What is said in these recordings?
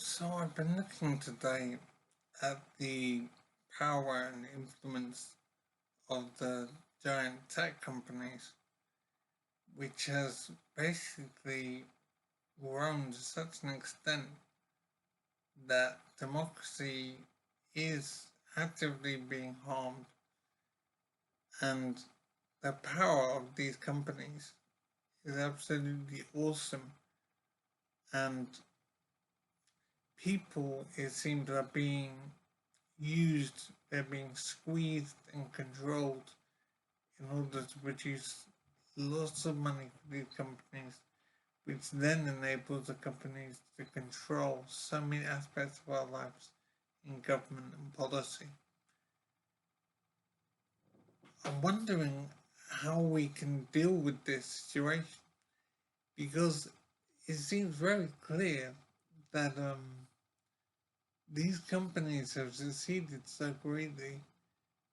So I've been looking today at the power and influence of the giant tech companies, which has basically grown to such an extent that democracy is actively being harmed, and the power of these companies is absolutely awesome. And people, it seems, are being used, they're being squeezed and controlled in order to produce lots of money for these companies, which then enables the companies to control so many aspects of our lives in government and policy. I'm wondering how we can deal with this situation because it seems very clear that these companies have succeeded so greatly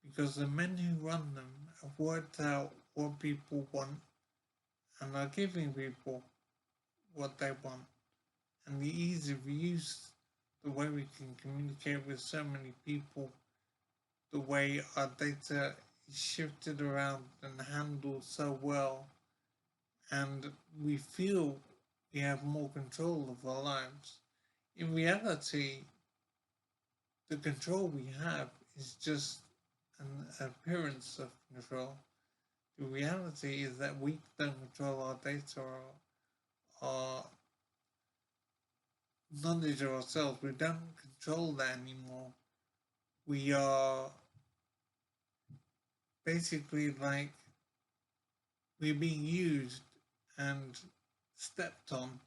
because the men who run them have worked out what people want and are giving people what they want. And the ease of use, the way we can communicate with so many people, the way our data is shifted around and handled so well, and we feel we have more control of our lives. In reality, the control we have is just an appearance of control. The reality is that we don't control our data or our knowledge of ourselves. We don't control that anymore. We are basically like we're being used and stepped on,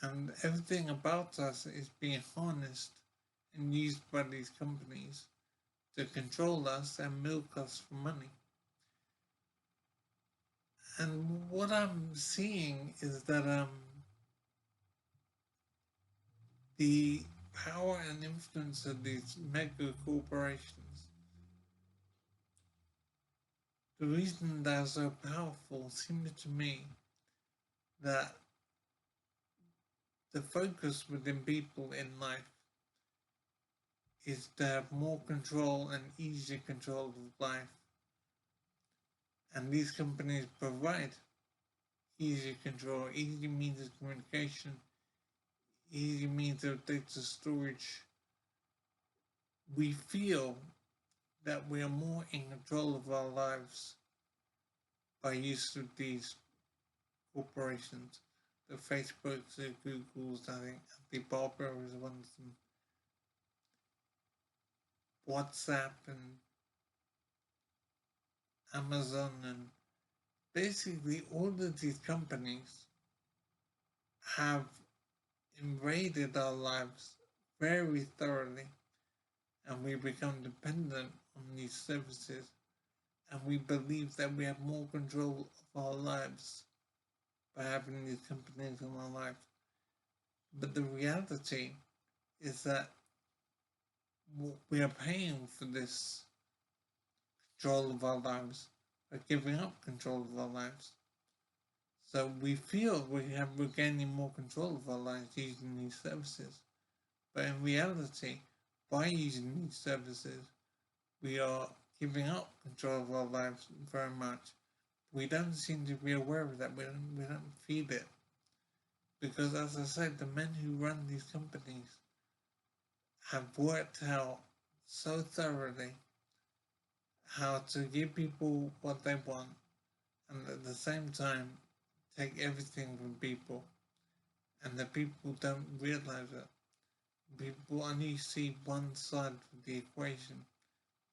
and everything about us is being harnessed and used by these companies to control us and milk us for money. And what I'm seeing is that the power and influence of these mega corporations, the reason they're so powerful seems to me that the focus within people in life is to have more control and easier control of life. And these companies provide easier control, easy means of communication, easy means of data storage. We feel that we are more in control of our lives by use of these corporations. The Facebooks, the Googles, I think Alibaba is one of them, WhatsApp and Amazon, and basically all of these companies have invaded our lives very thoroughly, and we become dependent on these services, and we believe that we have more control of our lives by having these companies in our life. But the reality is that we are paying for this control of our lives by giving up control of our lives. So we feel we're gaining more control of our lives using these services. But in reality, by using these services, we are giving up control of our lives very much. We don't seem to be aware of that. We don't feel it. Because as I said, the men who run these companies have worked out so thoroughly how to give people what they want and at the same time take everything from people, and the people don't realize it. People only see one side of the equation.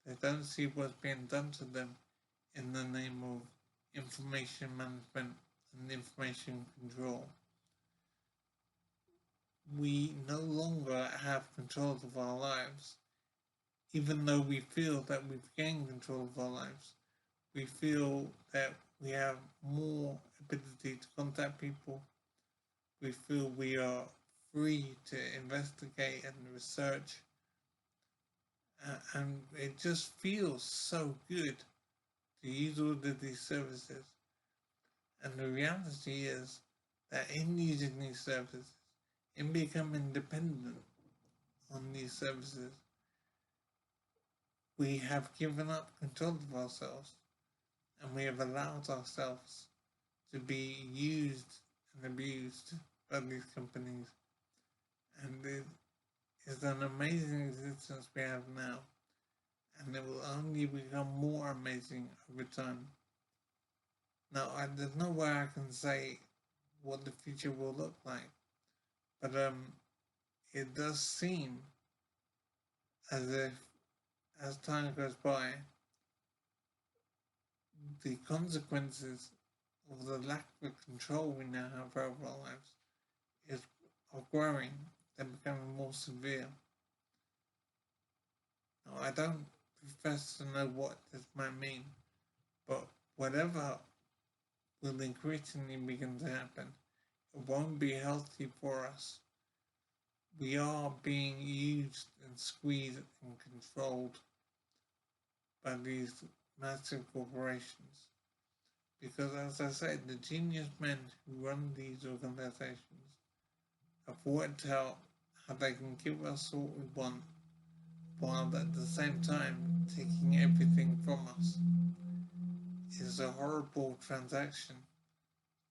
They don't see what's being done to them in the name of information management and information control. We no longer have control of our lives, even though we feel that we've gained control of our lives. We feel that we have more ability to contact people. We feel we are free to investigate and research. And it just feels so good to use all of these services. And the reality is that in using these services, in becoming dependent on these services, we have given up control of ourselves and we have allowed ourselves to be used and abused by these companies. And it is an amazing existence we have now, and it will only become more amazing over time. Now, there's no way I can say what the future will look like, but it does seem as if, as time goes by, the consequences of the lack of control we now have over our lives are growing and becoming more severe. Now, I don't profess to know what this might mean, but whatever will increasingly begin to happen, it won't be healthy for us. We are being used and squeezed and controlled by these massive corporations. Because, as I said, the genius men who run these organizations have worked out how they can give us what we want while at the same time taking everything from us. It's a horrible transaction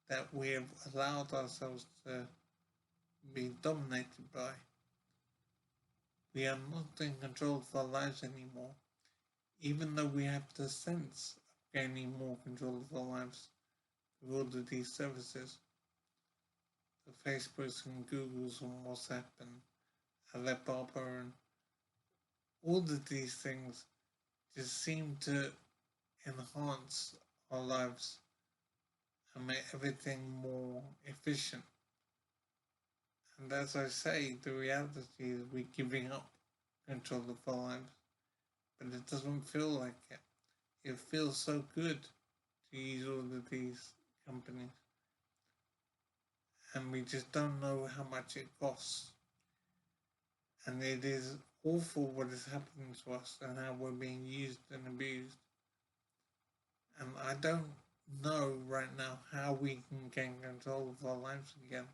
that we have allowed ourselves to be dominated by. We are not in control of our lives anymore, even though we have the sense of gaining more control of our lives through all of these services. The Facebooks and Googles and WhatsApp and Alibaba and all of these things just seem to enhance our lives and make everything more efficient. And as I say, the reality is we're giving up control of our lives, but it doesn't feel like it. It feels so good to use all of these companies, and we just don't know how much it costs. And it is awful what is happening to us and how we're being used and abused. And I don't know right now how we can gain control of our lives again.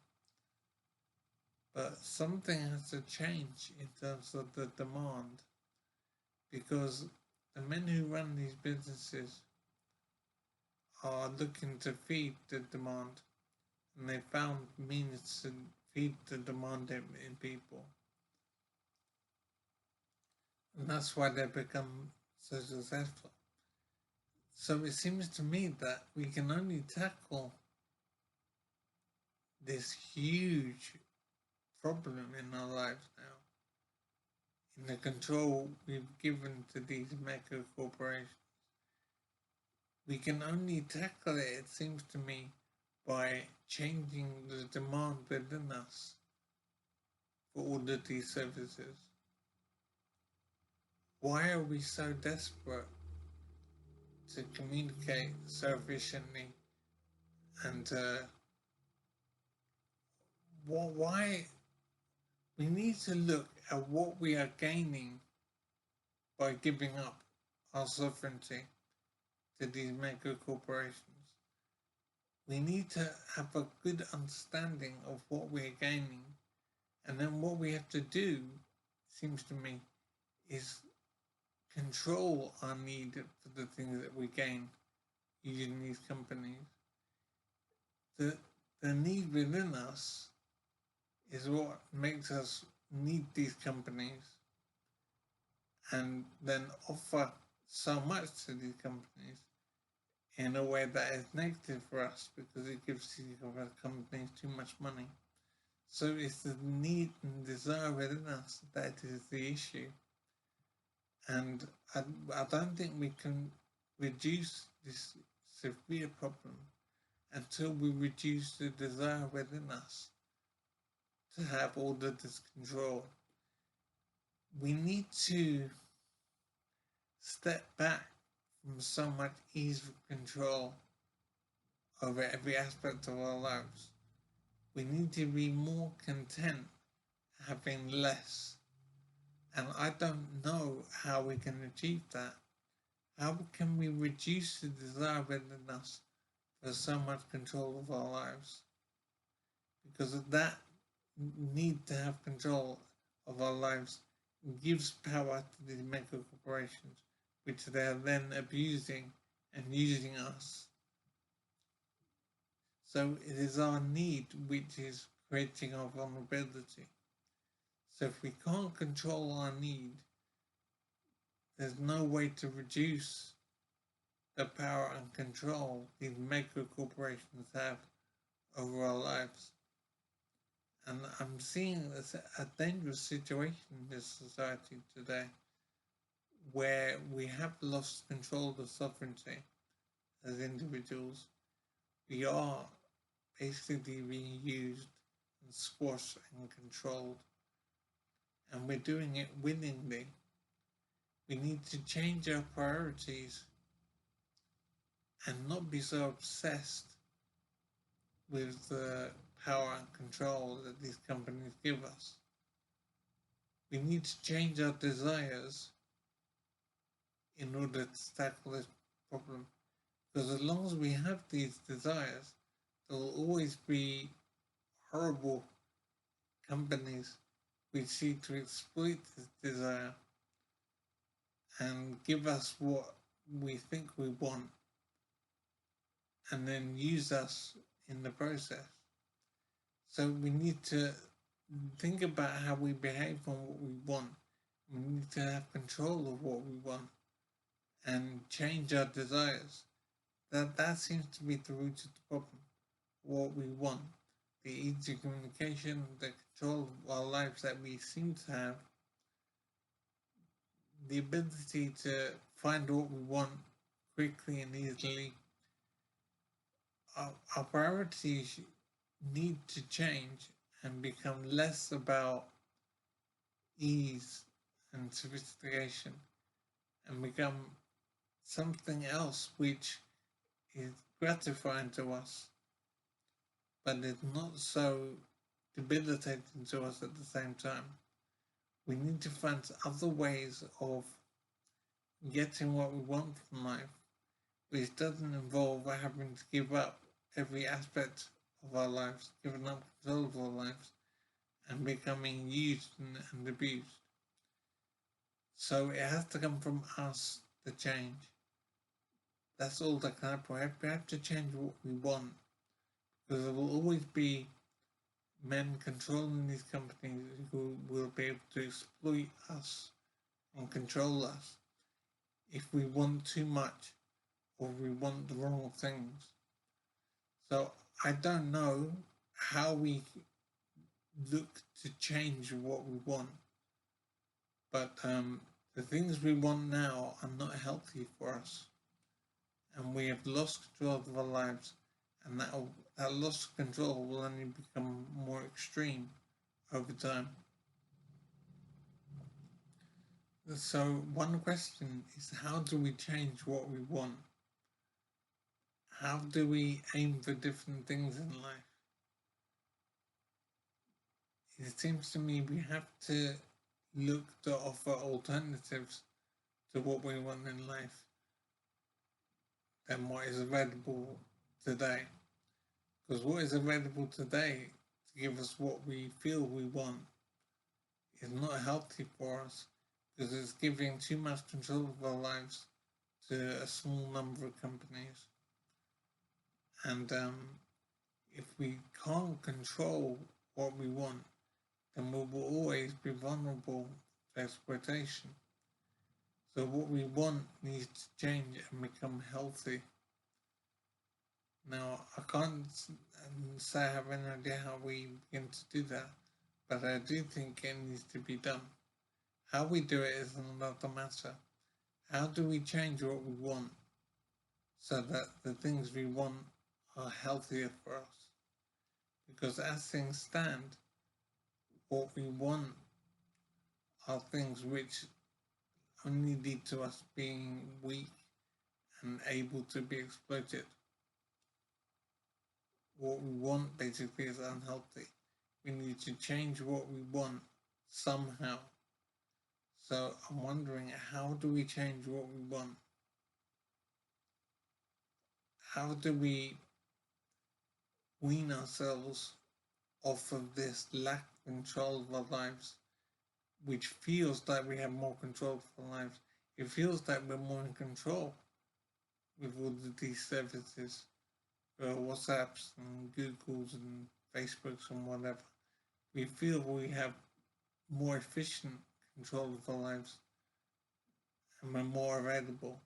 But something has to change in terms of the demand, because the men who run these businesses are looking to feed the demand, and they found means to feed the demand in people. And that's why they've become so successful. So it seems to me that we can only tackle this huge problem in our lives now, in the control we've given to these mega corporations. We can only tackle it, it seems to me, by changing the demand within us for all of these services. Why are we so desperate to communicate so efficiently and why we need to look at what we are gaining by giving up our sovereignty to these mega corporations. We need to have a good understanding of what we're gaining, and then what we have to do, seems to me, is control our need for the things that we gain using these companies. The need within us is what makes us need these companies and then offer so much to these companies in a way that is negative for us because it gives these companies too much money. So it's the need and desire within us that is the issue. And I don't think we can reduce this severe problem until we reduce the desire within us to have all of this control. We need to step back from so much ease of control over every aspect of our lives. We need to be more content having less. And I don't know how we can achieve that. How can we reduce the desire within us for so much control of our lives? Because that need to have control of our lives gives power to these mega corporations, which they are then abusing and using us. So it is our need which is creating our vulnerability. So if we can't control our need, there's no way to reduce the power and control these mega corporations have over our lives. And I'm seeing this a dangerous situation in this society today where we have lost control of sovereignty as individuals. We are basically being used and squashed and controlled, and we're doing it willingly. We need to change our priorities and not be so obsessed with the power and control that these companies give us. We need to change our desires in order to tackle this problem. Because as long as we have these desires, there will always be horrible companies which seek to exploit this desire and give us what we think we want and then use us in the process. So we need to think about how we behave on what we want. We need to have control of what we want and change our desires. That seems to be the root of the problem. What we want, the easy communication, the control of our lives that we seem to have, the ability to find what we want quickly and easily. Our priorities need to change and become less about ease and sophistication and become something else which is gratifying to us, but is not so debilitating to us at the same time. We need to find other ways of getting what we want from life, which doesn't involve having to give up every aspect of our lives, giving up control of our lives, and becoming used and abused. So it has to come from us, the change. That's all that can happen. We have to change what we want, because there will always be men controlling these companies who will be able to exploit us and control us if we want too much or we want the wrong things. So I don't know how we look to change what we want, but the things we want now are not healthy for us, and we have lost control of our lives, and that loss of control will only become more extreme over time. So one question is, how do we change what we want? How do we aim for different things in life? It seems to me we have to look to offer alternatives to what we want in life than what is available today. Because what is available today to give us what we feel we want is not healthy for us, because it's giving too much control of our lives to a small number of companies. And if we can't control what we want, then we will always be vulnerable to exploitation. So what we want needs to change and become healthy. Now, I can't say I have any idea how we begin to do that, but I do think it needs to be done. How we do it is another matter. How do we change what we want so that the things we want are healthier for us? Because as things stand, what we want are things which only lead to us being weak and able to be exploited. What we want basically is unhealthy. We need to change what we want somehow. So I'm wondering, how do we change what we want? How do we wean ourselves off of this lack of control of our lives, which feels like we have more control of our lives. It feels like we're more in control with all of these services, WhatsApps and Googles and Facebooks and whatever. We feel we have more efficient control of our lives and we're more available.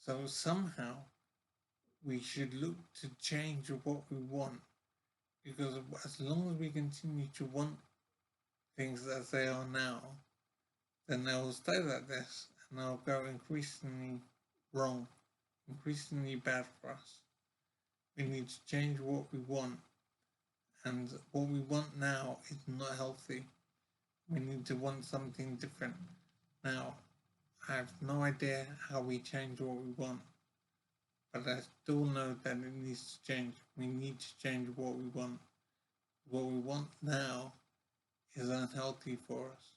So somehow we should look to change what we want, because as long as we continue to want things as they are now, then they will stay like this and they'll go increasingly wrong, increasingly bad for us. We need to change what we want, and what we want now is not healthy. We need to want something different. Now, I have no idea how we change what we want, but I still know that it needs to change. We need to change what we want. What we want now is unhealthy for us.